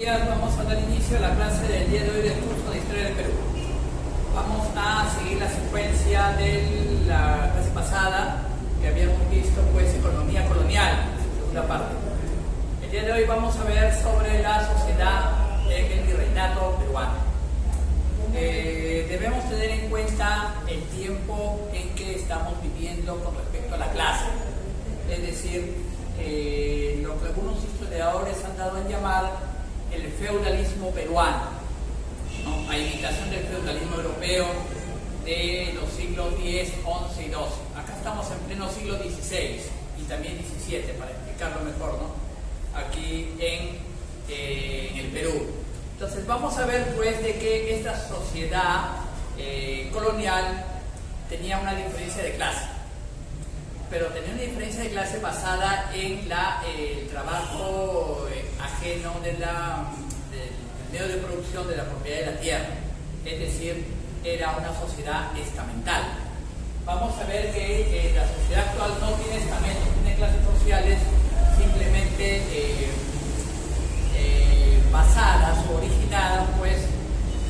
días, vamos a dar inicio a la clase del día de hoy del curso de Historia del Perú. Vamos a seguir la secuencia de la clase pasada que habíamos visto, pues, economía colonial, segunda parte. El día de hoy vamos a ver sobre la sociedad en el virreinato peruano. Debemos tener en cuenta el tiempo en que estamos viviendo con respecto a la clase, es decir, lo que algunos historiadores han dado a llamar el feudalismo peruano, ¿no? A imitación del feudalismo europeo de los siglos X, XI y XII. Acá estamos en pleno siglo XVI y también XVII, para explicarlo mejor, ¿no? Aquí en el Perú. Entonces vamos a ver, pues, de que esta sociedad colonial tenía una diferencia de clase, pero tenía una diferencia de clase basada en el trabajo ajeno del medio de producción de la propiedad de la tierra, es decir, era una sociedad estamental. Vamos a ver que la sociedad actual no tiene estamentos, tiene clases sociales simplemente basadas o originadas, pues,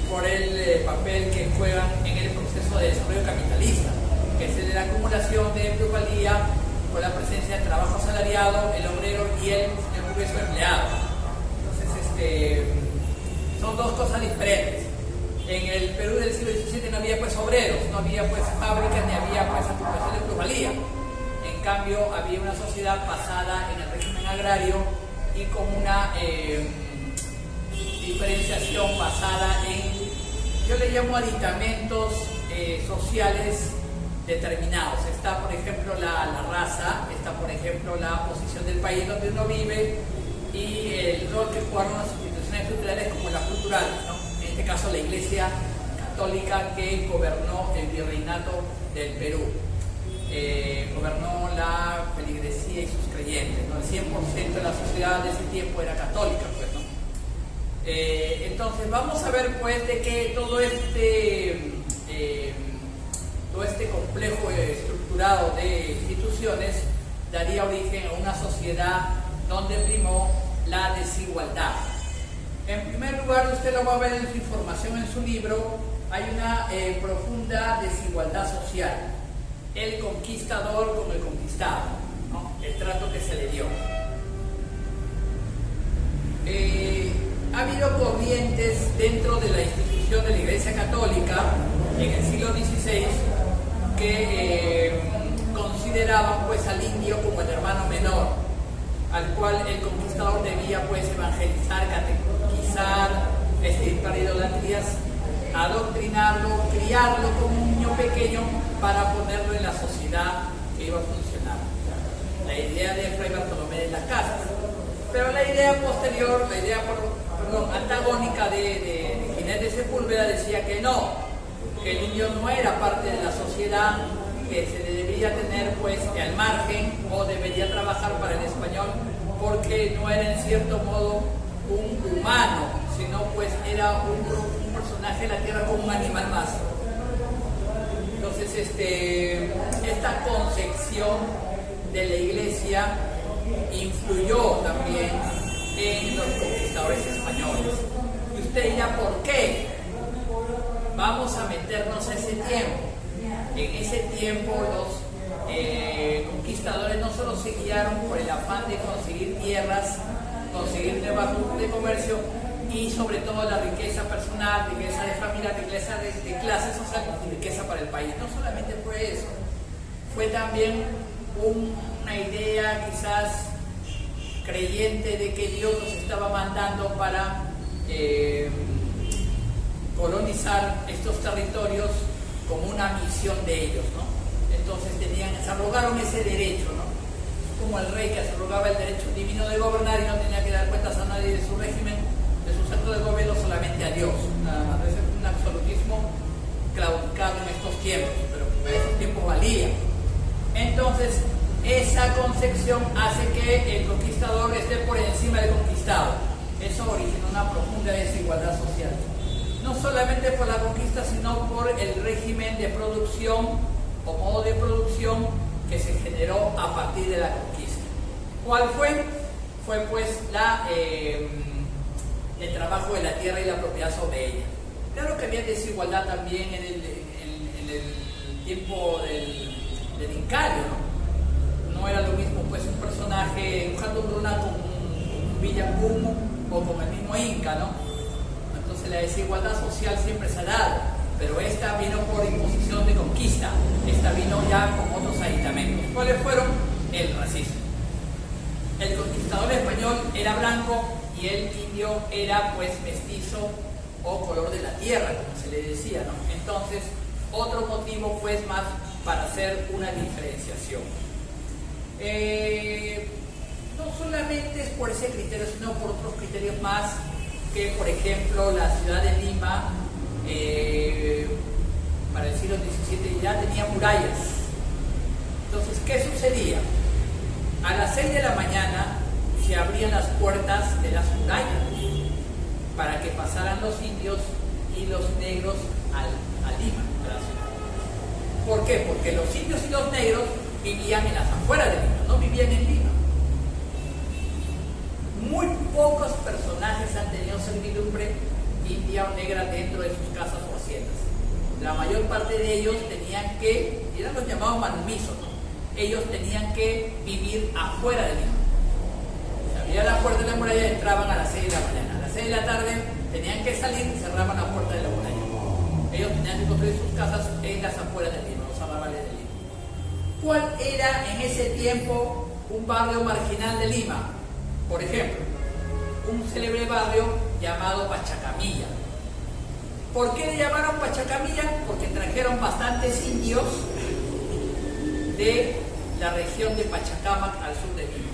por el papel que juegan en el proceso de desarrollo capitalista, que es el de la acumulación de plusvalía con la presencia del trabajo asalariado, el obrero y el burgués empleado. Entonces, son dos cosas diferentes. En el Perú del siglo XVII no había, pues, obreros, no había, pues, fábricas, ni había, pues, acumulación de plusvalía. En cambio, había una sociedad basada en el régimen agrario y con una diferenciación basada en, yo le llamo, aditamentos sociales determinados. Está, por ejemplo, la raza, está, por ejemplo, la posición del país donde uno vive y el rol que jugaron las instituciones tutelares como las culturales, ¿no? En este caso, la Iglesia Católica, que gobernó el virreinato del Perú. Gobernó la feligresía y sus creyentes, ¿no? El 100% de la sociedad de ese tiempo era católica, pues, ¿no? Entonces vamos a ver, pues, de que todo este complejo estructurado de instituciones daría origen a una sociedad donde primó la desigualdad. En primer lugar, usted lo va a ver en su información en su libro, hay una profunda desigualdad social. El conquistador con el conquistado, ¿no? El trato que se le dio. Ha habido corrientes dentro de la institución de la Iglesia Católica en el siglo XVI que consideraban, pues, al indio como el hermano menor, al cual el conquistador debía, pues, evangelizar, catequizar, extirpar idolatrías, adoctrinarlo, criarlo como un niño pequeño para ponerlo en la sociedad que iba a funcionar. La idea de Fray Bartolomé de las Casas. Pero la idea posterior, la idea antagónica de Ginés de Sepúlveda decía que no, que el indio no era parte de la sociedad, que se le debía tener, pues, al margen, o debería trabajar para el español, porque no era, en cierto modo, un humano, sino, pues, era un personaje de la tierra como un animal más. Entonces, esta concepción de la Iglesia influyó también en los conquistadores españoles. Y usted dirá, ¿por qué? Vamos a meternos a ese tiempo. En ese tiempo los conquistadores no solo se guiaron por el afán de conseguir tierras, conseguir nuevas rutas de comercio y, sobre todo, la riqueza personal, riqueza de familia, riqueza de clase social y riqueza para el país. No solamente fue eso, fue también una idea quizás creyente de que Dios nos estaba mandando para colonizar estos territorios como una misión de ellos, ¿no? Entonces se arrogaron ese derecho, ¿no? Como el rey que se arrogaba el derecho divino de gobernar y no tenía que dar cuentas a nadie de su régimen, de sus actos de gobierno, solamente a Dios. Nada más. Ese es un absolutismo claudicado en estos tiempos, pero en esos tiempos valía. Entonces, esa concepción hace que el conquistador esté por encima del conquistado. Eso origina una profunda desigualdad social. No solamente por la conquista, sino por el régimen de producción o modo de producción que se generó a partir de la conquista. ¿Cuál fue? Fue, pues, el trabajo de la tierra y la propiedad sobre ella. Claro que había desigualdad también en el tiempo del Incario, ¿no? No era lo mismo pues un personaje, un Hatun-Runa con un Villacum o con el mismo Inca, ¿no? Entonces la desigualdad social siempre se ha dado, pero esta vino por imposición de conquista, esta vino ya con otros aditamentos. ¿Cuáles fueron? El racismo. El conquistador español era blanco y el indio era pues mestizo o color de la tierra, como se le decía, ¿no? Entonces, otro motivo pues más para hacer una diferenciación. No solamente es por ese criterio, sino por otros criterios más, que por ejemplo la ciudad de Lima para el siglo XVII ya tenía murallas. Entonces, ¿qué sucedía? A las 6 de la mañana se abrían las puertas de las murallas para que pasaran los indios y los negros a Lima, a la ciudad. ¿Por qué? Porque los indios y los negros vivían en las afueras de Lima, no vivían en Lima. Muy pocos personajes han tenido servidumbre india o negra dentro de sus casas o haciendas. La mayor parte de ellos tenían que, eran los llamados manumisos, ¿no? Ellos tenían que vivir afuera de Lima. Se abría la puerta de la muralla y entraban a las 6 de la mañana. A las 6 de la tarde tenían que salir y cerraban la puerta de la muralla. Ellos tenían que construir sus casas en las afueras de Lima, los arrabales de Lima. ¿Cuál era en ese tiempo un barrio marginal de Lima? Por ejemplo, un célebre barrio llamado Pachacamilla. ¿Por qué le llamaron Pachacamilla? Porque trajeron bastantes indios de la región de Pachacámac al sur de Lima.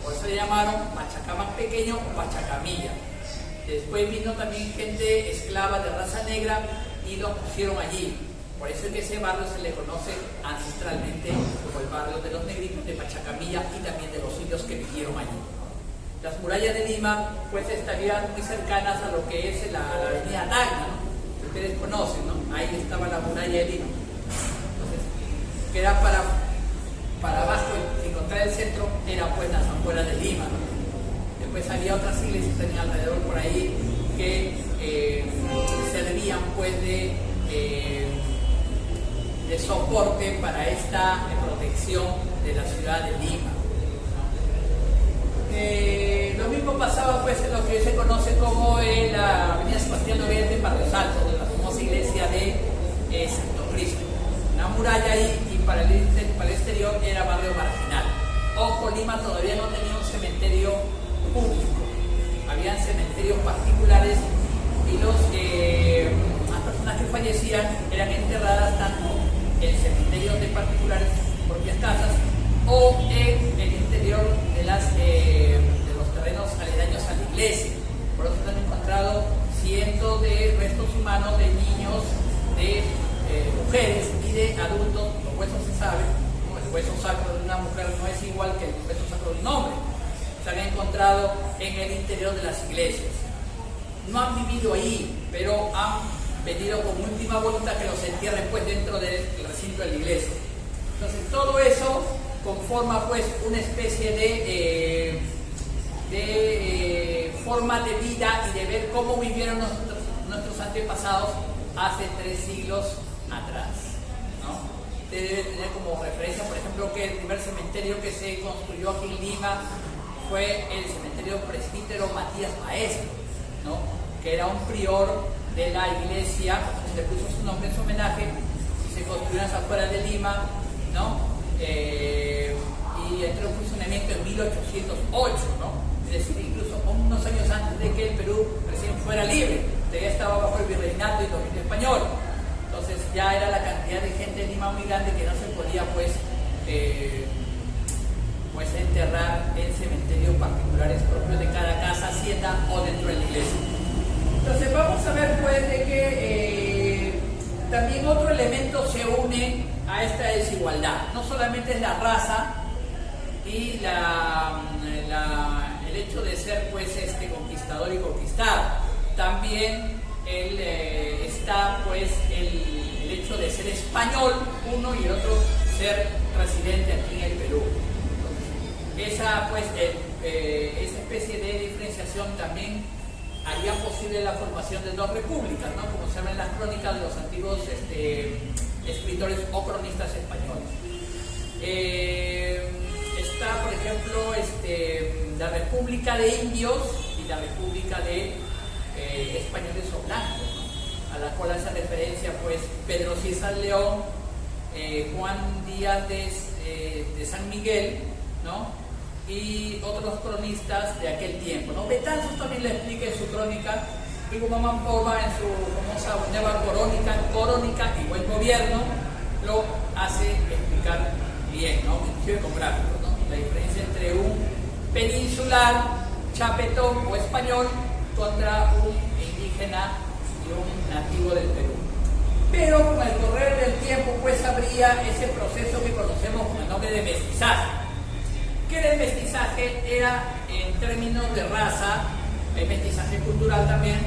Por eso le llamaron Pachacámac pequeño o Pachacamilla. Después vino también gente esclava de raza negra y los pusieron allí. Por eso es que ese barrio se le conoce ancestralmente como el barrio de los negritos de Pachacamilla y también de los indios que vivieron allí. Las murallas de Lima pues estarían muy cercanas a lo que es la avenida Tacna, ¿no? Que ustedes conocen, ¿no? Ahí estaba la muralla de Lima. Entonces, que era para abajo, sin encontrar el centro, era pues las afueras de Lima, ¿no? Después había otras iglesias que tenían alrededor por ahí que servían pues de soporte para esta protección de la ciudad de Lima. Lo mismo pasaba pues en lo que se conoce como la avenida Sebastián Noguera en Barrios Altos, de la famosa iglesia de Santo Cristo. Una muralla ahí y para el exterior era barrio marginal. Ojo, Lima todavía no tenía un cementerio público, habían cementerios particulares y las personas que fallecían eran enterradas tanto en cementerios de particulares, propias casas, o en el interior de los terrenos aledaños a la iglesia. Por eso se han encontrado cientos de restos humanos de niños, de mujeres y de adultos. Los huesos se saben, ¿no? El hueso sacro de una mujer no es igual que el hueso sacro de un hombre. Se han encontrado en el interior de las iglesias. No han vivido ahí, pero han pedido con última voluntad que los entierren pues dentro del recinto de la iglesia. Entonces todo eso conforma pues una especie de forma de vida y de ver cómo vivieron nuestros antepasados hace 3 siglos atrás, ¿no? Usted debe tener como referencia, por ejemplo, que el primer cementerio que se construyó aquí en Lima fue el cementerio presbítero Matías Maestro, ¿no? Que era un prior de la iglesia, se le puso su nombre en su homenaje y se construyó en las afueras de Lima, ¿no? Y entró en funcionamiento en 1808, ¿no? Es decir, incluso unos años antes de que el Perú recién fuera libre, ya estaba bajo el virreinato y dominio español. Entonces ya era la cantidad de gente en Lima muy grande que no se podía pues enterrar en cementerios particulares propios de cada casa, hacienda o dentro de la iglesia. Entonces vamos a ver pues de que también otro elemento se une a esta desigualdad. No solamente es la raza y el hecho de ser pues conquistador y conquistado, también está pues el hecho de ser español uno y el otro ser residente aquí en el Perú. Entonces, esa especie de diferenciación también haría posible la formación de dos repúblicas, ¿no? Como se ven en las crónicas de los antiguos escritores o cronistas españoles. Está, por ejemplo, la República de Indios y la República de Españoles o Blancos, ¿no? A la cual hace referencia pues Pedro César León, Juan Díaz de San Miguel, ¿no? Y otros cronistas de aquel tiempo, ¿no? Betanzos también le explica en su crónica, y Guzmán Porba en su famosa nueva crónica y buen gobierno lo hace explicar bien, ¿no? Inclusive con gráficos, ¿no? La diferencia entre un peninsular, chapetón o español contra un indígena y un nativo del Perú. Pero con el correr del tiempo pues habría ese proceso que conocemos con el nombre de mestizaje. ¿Qué era el mestizaje? Era en términos de raza, el mestizaje cultural también,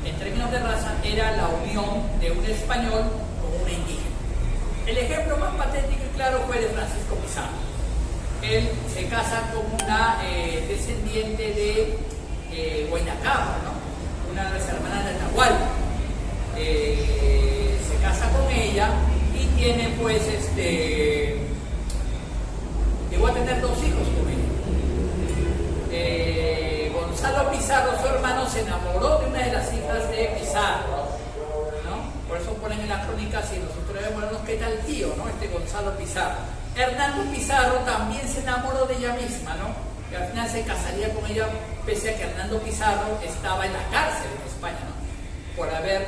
en términos de raza era la unión de un español con un indígena. El ejemplo más patético y claro fue de Francisco Pizarro. Él se casa con una descendiente de Guaynacaba, ¿no? Una de las hermanas de Atahualpa. Se casa con ella y tiene pues llegó a tener 2 hijos con ella. Gonzalo Pizarro, su hermano, se enamoró de una de las hijas de Pizarro, ¿no? Por eso ponen en las crónicas y nosotros debemos qué tal tío, ¿no? Gonzalo Pizarro. Hernando Pizarro también se enamoró de ella misma, ¿no? Y al final se casaría con ella, pese a que Hernando Pizarro estaba en la cárcel en España, ¿no? Por haber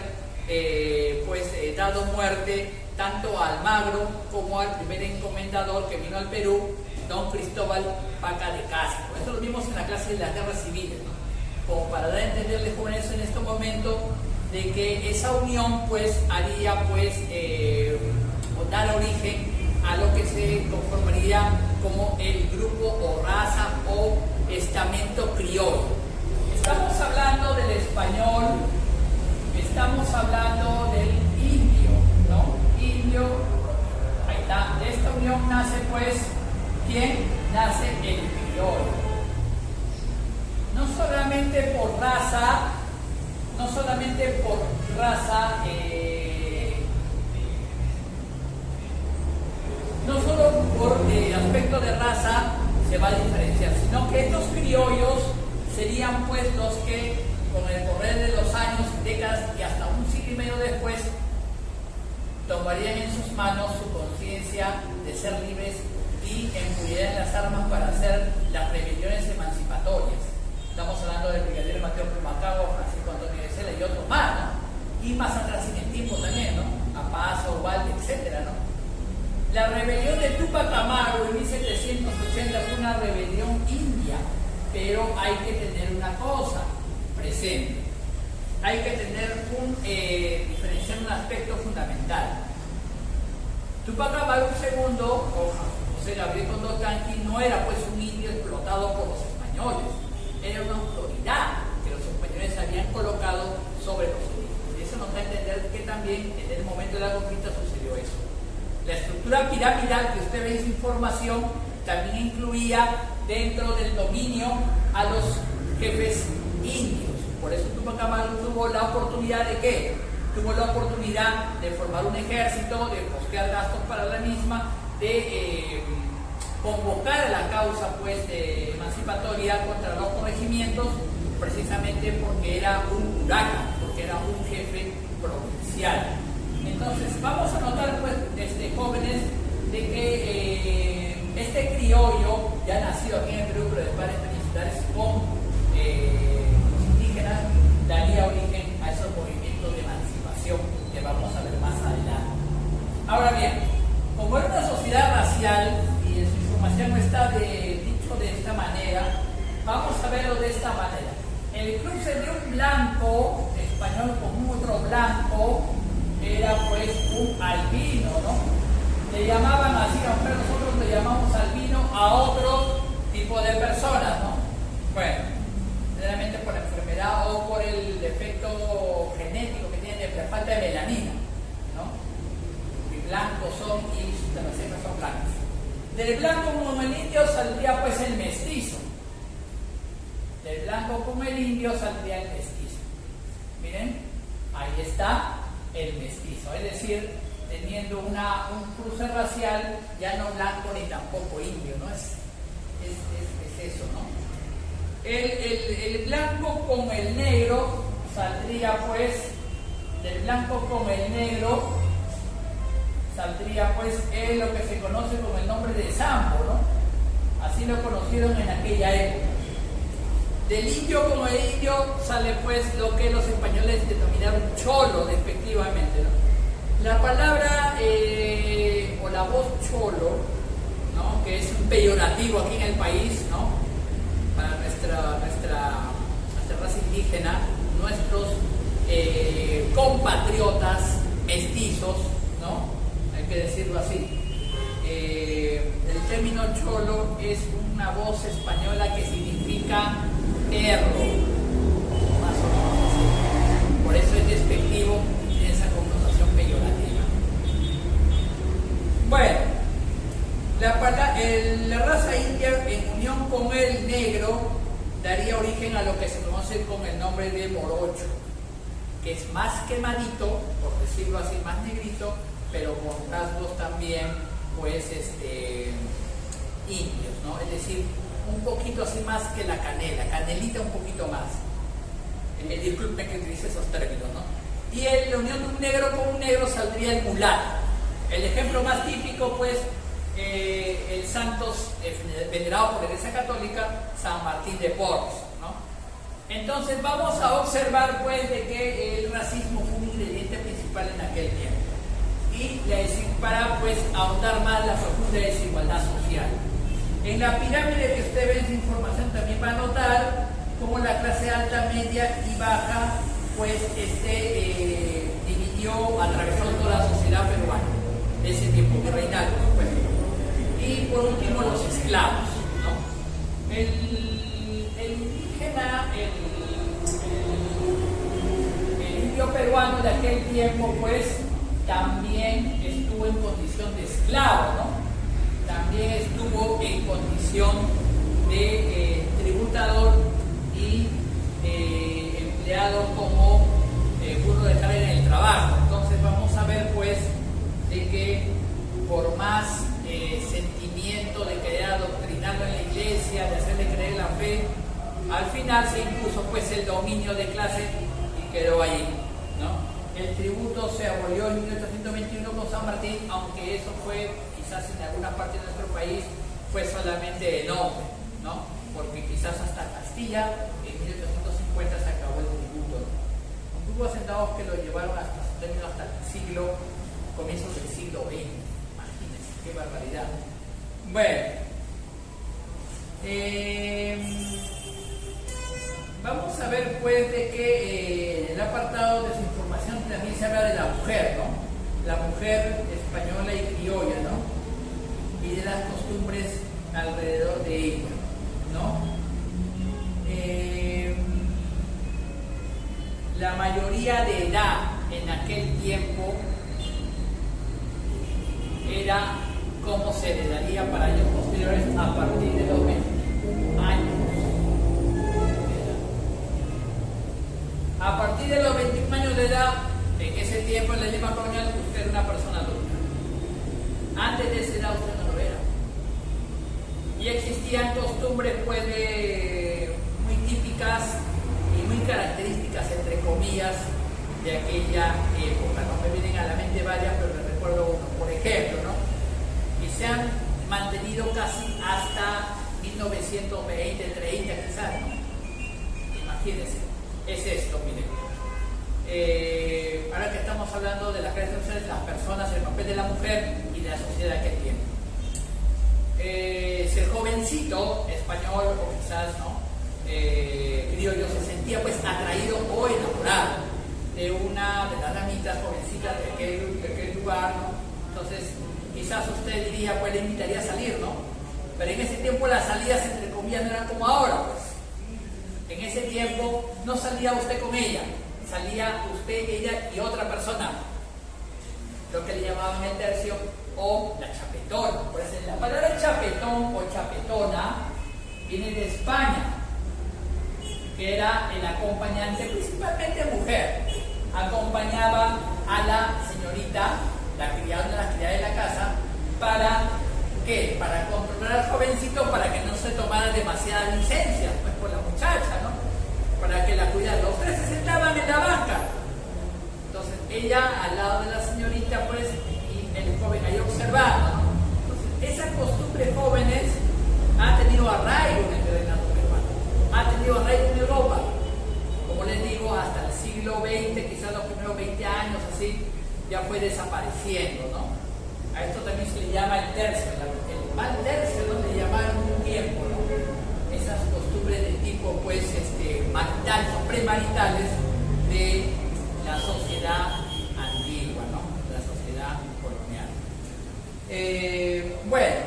dado muerte tanto a Almagro como al primer encomendador que vino al Perú, don Cristóbal Vaca de Castro. Esto lo vimos en la clase de las guerras civiles, ¿no? Como para dar a entenderles jóvenes en este momento de que esa unión pues haría pues o dar origen a lo que se conformaría como el grupo o raza o estamento criollo. Estamos hablando del español, estamos hablando del indio, ¿no? Indio, ahí está, de esta unión nace pues, ¿quién? Nace el criollo. No solamente por raza, no solo por aspecto de raza se va a diferenciar, sino que estos criollos serían pues los que con el correr de los años, décadas y hasta un siglo y medio después tomarían en sus manos su conciencia de ser libres y empuñarían las armas para hacer las rebeliones emancipatorias. Estamos hablando del brigadier Mateo Pumacao, Francisco Antonio de Sela y otros más, ¿no? Y más atrás en el tiempo también, ¿no? Apazo, Ubalde, etcétera, ¿no? La rebelión de Túpac Amaru en 1780 fue una rebelión india, pero hay que tener una cosa presente. Hay que tener diferenciar un aspecto fundamental. Túpac Amaru II, o José Gabriel Condorcanqui, no era pues un indio explotado por los españoles, era una autoridad que los españoles habían colocado sobre los indígenas. Y eso nos da a entender que también en el momento de la conquista sucedió eso. La estructura piramidal que usted ve en su información también incluía dentro del dominio a los jefes indios. Por eso Túpac Amaru tuvo la oportunidad de ¿qué? Tuvo la oportunidad de formar un ejército, de costear gastos para la misma, de convocar a la causa pues emancipatoria contra los corregimientos, precisamente porque era un huracán, porque era un jefe provincial. Entonces vamos a notar pues desde jóvenes de que este criollo ya nacido aquí en el Perú, pero de padres peninsulares con los indígenas, daría origen a esos movimientos de emancipación que vamos a ver más adelante. Ahora bien, como era una sociedad racial y en su información no está dicho de esta manera, vamos a verlo de esta manera. El cruce de un blanco español con un otro blanco era pues un albino, ¿no? Le llamaban así, aunque nosotros le llamamos albino a otro tipo de personas, ¿no? Bueno, generalmente por enfermedad o por el defecto genético que tienen de falta de melanina, ¿no? Y blancos son y sus terceras son blancas. Del blanco como el indio saldría pues el mestizo. Del blanco como el indio saldría el mestizo. el mestizo, es decir, teniendo un cruce racial, ya no blanco ni tampoco indio, ¿no? Es eso, ¿no? El blanco con el negro saldría pues, del blanco con el negro saldría pues lo que se conoce con el nombre de Sambo, ¿no? Así lo conocieron en aquella época. Del indio con el indio sale pues lo que los españoles denominaron cholo, despectivamente, ¿no? La palabra o la voz cholo, ¿no? Que es un peyorativo aquí en el país, ¿no? Para nuestra raza indígena, nuestros compatriotas mestizos, ¿no? Hay que decirlo así. El término cholo es una voz española que significa perro, más o menos así. Por eso es despectivo y tiene esa connotación peyorativa. Bueno, la raza india en unión con el negro daría origen a lo que se conoce con el nombre de morocho, que es más quemadito, por decirlo así, más negrito, pero con rasgos también, pues, indios, ¿no? Es decir, un poquito así más que la canela, canelita un poquito más. Disculpen que utilice esos términos, ¿no? Y en la unión de un negro con un negro saldría el mulato. El ejemplo más típico, pues, el santos venerado por la Iglesia Católica, San Martín de Porres, ¿no? Entonces vamos a observar, pues, de que el racismo fue un ingrediente principal en aquel tiempo. Y para, pues, ahondar más la profunda desigualdad social. En la pirámide que usted ve en su información también va a notar cómo la clase alta, media y baja, pues, dividió, atravesó toda la sociedad peruana de ese tiempo virreinal, por supuesto. Y por último, los esclavos, ¿no? El indígena, el indio peruano de aquel tiempo, pues, también estuvo en condición de esclavo, ¿no? También estuvo en condición de tributador y empleado como burro de carga en el trabajo. Entonces vamos a ver, pues, de que por más sentimiento de querer adoctrinarlo en la iglesia, de hacerle creer la fe, al final se impuso, pues, el dominio de clase y quedó ahí, ¿no? El tributo se abolió en 1821 con San Martín, aunque eso fue, quizás en algunas partes de nuestro país, fue solamente de nombre, ¿no? Porque quizás hasta Castilla, en 1850 se acabó el tributo, ¿no? Hubo hacendados que lo llevaron hasta su término hasta el comienzos del siglo XX. Imagínense, qué barbaridad. Bueno, vamos a ver, pues, de que en el apartado de su información también se habla de la mujer, ¿no? La mujer española y criolla, ¿no? Y de las costumbres alrededor de ella, ¿no? La mayoría de edad en aquel tiempo era como se le daría para años posteriores a partir de los 21 años. A partir de los 21 años de edad, en ese tiempo en la lengua colonial, usted era una persona adulta. Antes de esa edad usted no lo era. Y existían costumbres, pues, muy típicas y muy características, entre comillas, de aquella época. No me vienen a la mente varias, pero me recuerdo uno, por ejemplo, ¿no? Y se han mantenido casi hasta 1920, 30 quizás, ¿no? Imagínense. Es esto, miren. Ahora que estamos hablando de las clases sociales, las personas, el papel de la mujer y de la sociedad de aquel tiempo. Si el jovencito español, o quizás, ¿no? Criollo, se sentía, pues, atraído o enamorado de una de las damitas jovencitas de aquel lugar, ¿no? Entonces, quizás usted diría, pues, le invitaría a salir, ¿no? Pero en ese tiempo las salidas, entre comillas, no eran como ahora, pues. En ese tiempo no salía usted con ella, salía usted, ella y otra persona, lo que le llamaban el tercio o la chapetona. Por eso la palabra chapetón o chapetona viene de España, que era el acompañante, principalmente mujer, acompañaba a la señorita, la criada de la casa, ¿para qué? Para controlar al jovencito para que no se tomara demasiada licencia, pues por la muchacha, ¿no? Para que la cuidara. Los tres se sentaban en la banca. Entonces ella al lado de la señorita, pues, y el joven ahí observando, ¿no? Entonces, esas costumbres jóvenes ha tenido arraigo en el virreinato peruano, ha tenido arraigo en Europa. Como les digo, hasta el siglo XX, quizás los primeros 20 años, así, ya fue desapareciendo, ¿no? A esto también se le llama el tercio, el mal tercio, ¿no? Le llamaron un tiempo, ¿no? Esas costumbres de tipo, pues, marital o premaritales de la sociedad antigua, ¿no? De la sociedad colonial. Bueno,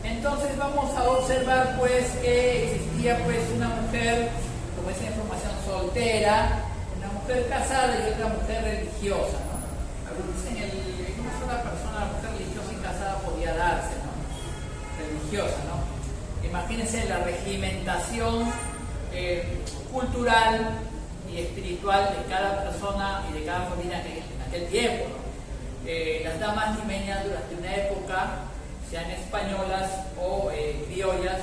entonces vamos a observar, pues, que existía, pues, una mujer, como esa información, soltera, una mujer casada y otra mujer religiosa, ¿no? Algunos dicen que una sola persona, la mujer religiosa y casada podía darse, ¿no? Religiosa, ¿no? Imagínense la regimentación cultural y espiritual de cada persona y de cada familia en aquel tiempo, ¿no? Las damas limeñas durante una época, sean españolas o criollas,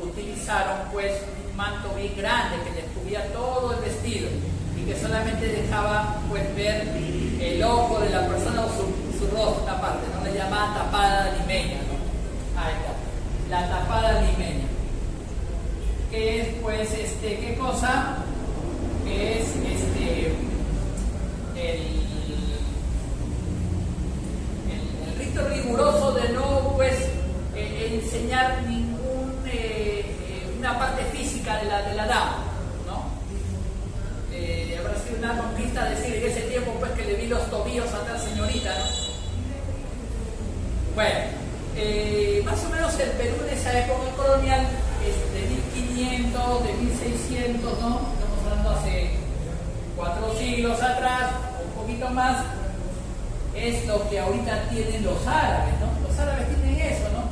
utilizaron, pues, un manto bien grande que les cubría todo el vestido y que solamente dejaba, pues, ver el ojo de la persona o su rostro, una parte, ¿no? Le llamaban tapada limeña, ¿no? Ahí está, la tapada limeña. Que es, pues, ¿qué cosa? Que es el rito riguroso de no, pues, enseñar una parte física de la dama, ¿no? Habrá sido una conquista decir en ese tiempo, pues, que le vi los tobillos a tal señorita, ¿no? Bueno, más o menos el Perú en esa época colonial, de 1500, de 1600, ¿no? Estamos hablando hace 4 siglos atrás, un poquito más, es lo que ahorita tienen los árabes, ¿no? Los árabes tienen eso, ¿no?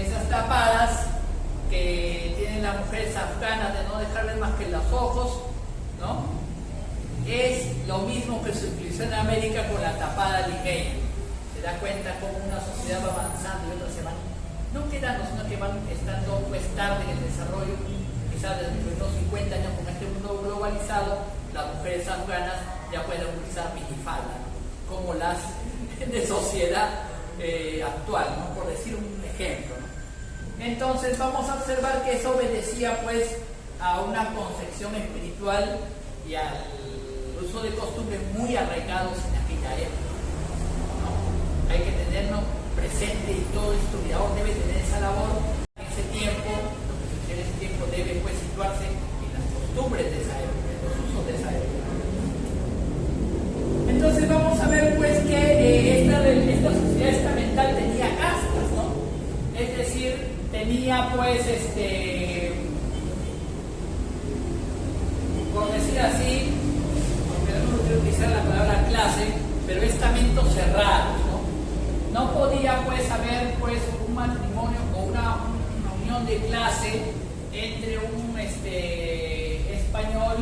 Esas tapadas que tienen las mujeres afganas de no dejar ver más que los ojos, ¿no? Es lo mismo que se utilizó en América con la tapada limeña. Se da cuenta cómo una sociedad va avanzando y otras se van, no quedando, sino que van estando, pues, tarde en el desarrollo. Quizás desde los 50 años con este mundo globalizado, las mujeres afganas ya pueden utilizar minifalda, ¿no? Como las de sociedad actual, ¿no? Por decir un ejemplo, ¿no? Entonces vamos a observar que eso obedecía, pues, a una concepción espiritual y al uso de costumbres muy arraigados en aquella época, ¿no? Hay que tenerlo presente y todo historiador debe tener esa labor. En ese tiempo, lo que sucede en ese tiempo debe, pues, situarse en las costumbres de esa época, en los usos de esa época. Entonces vamos a ver, pues, que esta sociedad estamental tenía castas, ¿no? Es decir, tenía, pues, por decir así, porque no quiero utilizar la palabra clase, pero estamentos cerrados, ¿no? No podía, pues, haber, pues, un matrimonio o una unión de clase entre un español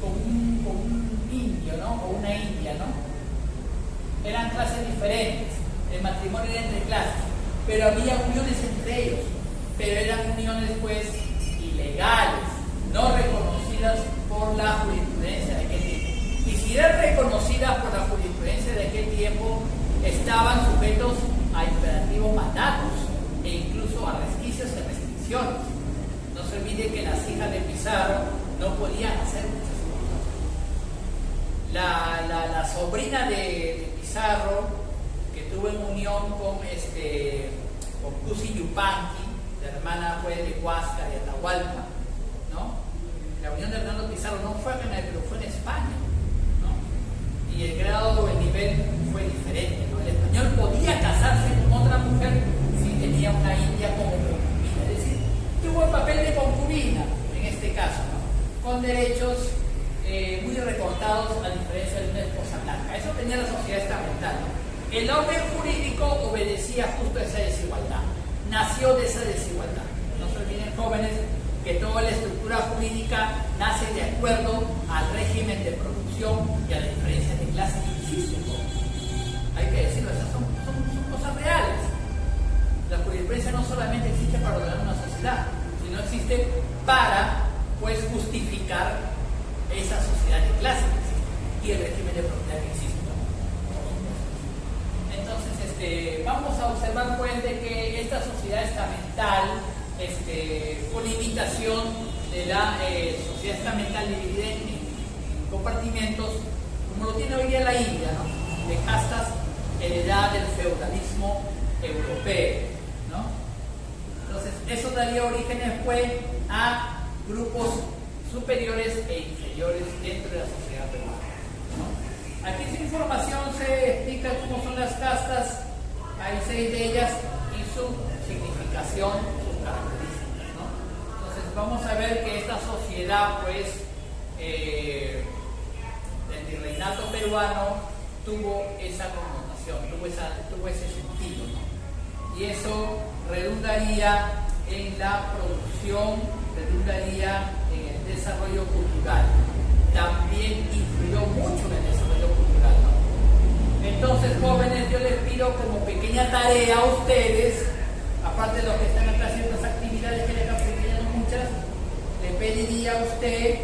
con un indio, ¿no? O una india, ¿no? Eran clases diferentes, el matrimonio era entre clases, pero había uniones entre ellos, pero eran uniones, pues, ilegales, no reconocidas por la jurisprudencia de aquel tiempo. Y si eran reconocidas por la jurisprudencia de aquel tiempo, estaban sujetos a imperativos mandatos e incluso a resquicios y restricciones. No se olvide que las hijas de Pizarro no podían hacer muchas cosas. La sobrina de Pizarro, que tuvo en unión con Cusi Yupanqui, la hermana, pues, de Huasca y Atahualpa, ¿no? La unión de Hernando Pizarro no fue acá en el Perú, fue en España, ¿no? Y el grado, el nivel fue diferente, ¿no? El español podía casarse con otra mujer si tenía una india como concubina, es decir, tuvo el papel de concubina en este caso, ¿no? Con derechos muy recortados, a diferencia de una esposa blanca. Eso tenía la sociedad estamental, ¿no? El orden jurídico obedecía justo a esa desigualdad, nació de esa desigualdad. No se olviden, jóvenes, que toda la estructura jurídica nace de acuerdo al régimen de producción y a la diferencia de clase que existe. Hay que decirlo, esas son cosas reales. La jurisprudencia no solamente existe para ordenar una sociedad, sino existe para, pues, justificar esa sociedad de clase que existe y el régimen de propiedad que existe. Entonces, vamos a observar, pues, de que esta sociedad estamental, con imitación de la sociedad estamental dividida en compartimentos, como lo tiene hoy día la India, ¿no?, de castas heredada del feudalismo europeo, ¿no? Entonces, eso daría origen después a grupos superiores e inferiores dentro de la sociedad peruana, ¿no? Aquí en su información se explica cómo son las castas, hay 6 de ellas y su significación, sus características, ¿no? Entonces, vamos a ver que esta sociedad, pues, del virreinato peruano tuvo esa connotación, tuvo ese sentido, ¿no? Y eso redundaría en la producción, redundaría en el desarrollo cultural. También influyó mucho en el desarrollo cultural, ¿no? Entonces, jóvenes, yo les pido como pequeña tarea a ustedes, aparte de los que están acá haciendo las actividades que les han enseñado muchas, le pediría a usted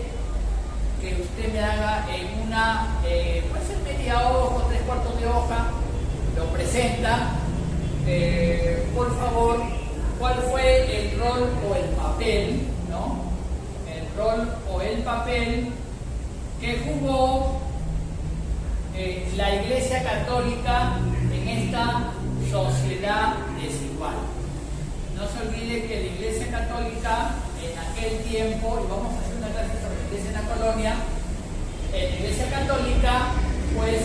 que usted me haga en una, puede ser media hoja, 3/4 de hoja, lo presenta, por favor, cuál fue el rol o el papel, ¿no? El rol o el papel que jugó la Iglesia Católica en esta sociedad desigual. No se olvide que la Iglesia Católica en aquel tiempo, y vamos a hacer una clase sobre la Iglesia en la colonia, la Iglesia Católica, pues,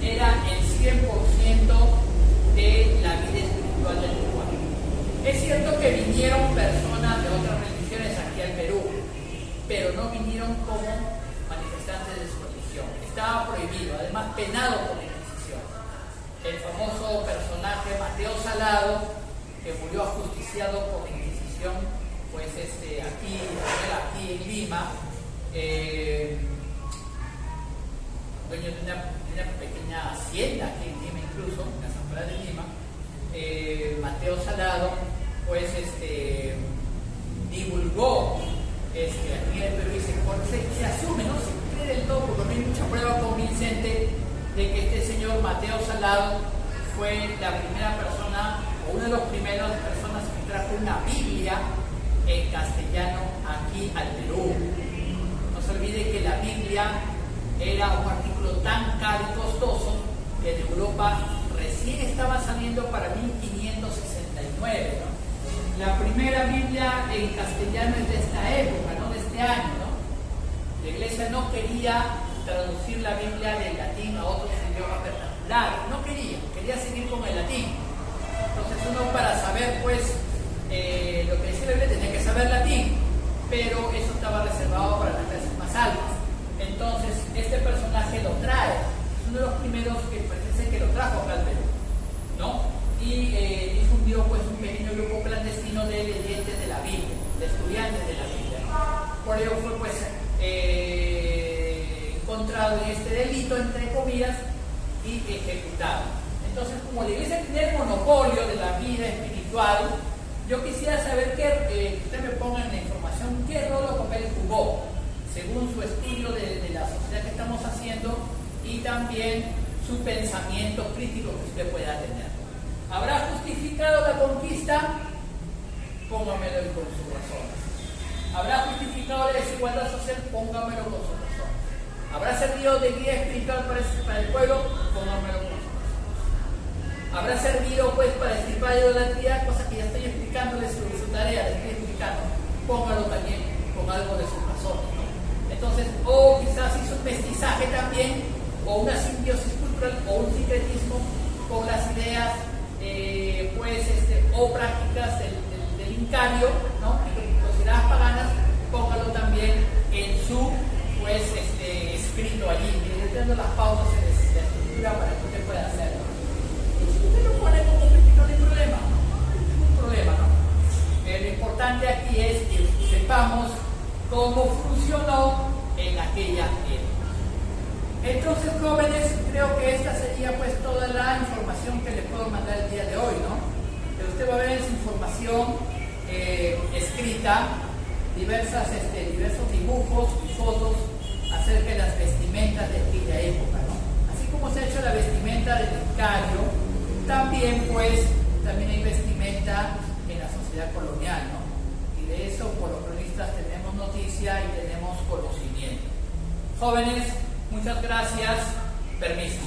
era el 100% de la vida espiritual del Perú. Es cierto que vinieron personas de otras religiones aquí al Perú, pero no vinieron como manifestantes de su religión. Estaba prohibido, además penado por la Inquisición. El famoso personaje Mateo Salado, que murió ajusticiado por la Inquisición, pues aquí en Lima, dueño de una pequeña hacienda aquí en Lima, incluso en las afueras de Lima, Mateo Salado, pues divulgó aquí en el Perú, y se asume, no se cree del todo porque no hay mucha prueba convincente de que este señor Mateo Salado fue la primera persona o una de las primeras personas que trajo una Biblia en castellano aquí al Perú. No se olvide que la Biblia era un artículo tan caro y costoso que en Europa recién estaba saliendo para 1569, ¿no? La primera Biblia en castellano es de esta época, no de este año, ¿no? La Iglesia no quería traducir la Biblia del latín a otros idiomas vernaculares, no quería seguir con el latín. Entonces uno, para saber, pues, lo que decía la Biblia, tenía que saber latín, pero eso estaba reservado para las clases más altas. Entonces este personaje lo trae, es uno de los primeros que parece que lo trajo acá al Perú, ¿no? Y difundió, pues, un pequeño grupo clandestino de leyentes de la Biblia, de estudiantes de la Biblia. Por ello fue, pues, encontrado en este delito, entre comillas, y ejecutado. Entonces, como la Iglesia tiene el monopolio de la vida espiritual, yo quisiera saber que usted me ponga en la información qué rol o papel jugó, según su estudio de la sociedad que estamos haciendo, y también su pensamiento crítico que usted pueda tener. ¿Habrá justificado la conquista? Póngamelo con sus razones. ¿Habrá justificado la desigualdad social? Póngamelo con sus razones. ¿Habrá servido de guía espiritual para el pueblo? Póngamelo con sus razones. ¿Habrá servido, pues, para extirpar la idolatría? Cosa que ya estoy explicándole su tarea, le estoy explicando. Póngalo también con algo de sus razones, ¿no? Entonces, o quizás hizo un mestizaje también, o una simbiosis cultural, o un sincretismo con las ideas, o prácticas del incario, ¿no? Consideradas paganas. Póngalo también en su, pues, escrito allí, dando las pautas en la estructura para que usted pueda hacerlo. Y si usted lo pone como crítico, no hay problema, ¿no? No hay ningún problema, ¿no? Lo importante aquí es que sepamos Entonces, jóvenes, creo que esta sería pues toda la información que le puedo mandar el día de hoy, ¿no? Pero usted va a ver esa información escrita, diversos dibujos y fotos acerca de las vestimentas de aquella época, ¿no? Así como se ha hecho la vestimenta del Incario, también hay vestimenta en la sociedad colonial, ¿no? Y de eso, por los cronistas, tenemos noticia y tenemos conocimiento. Jóvenes, muchas gracias. Permiso.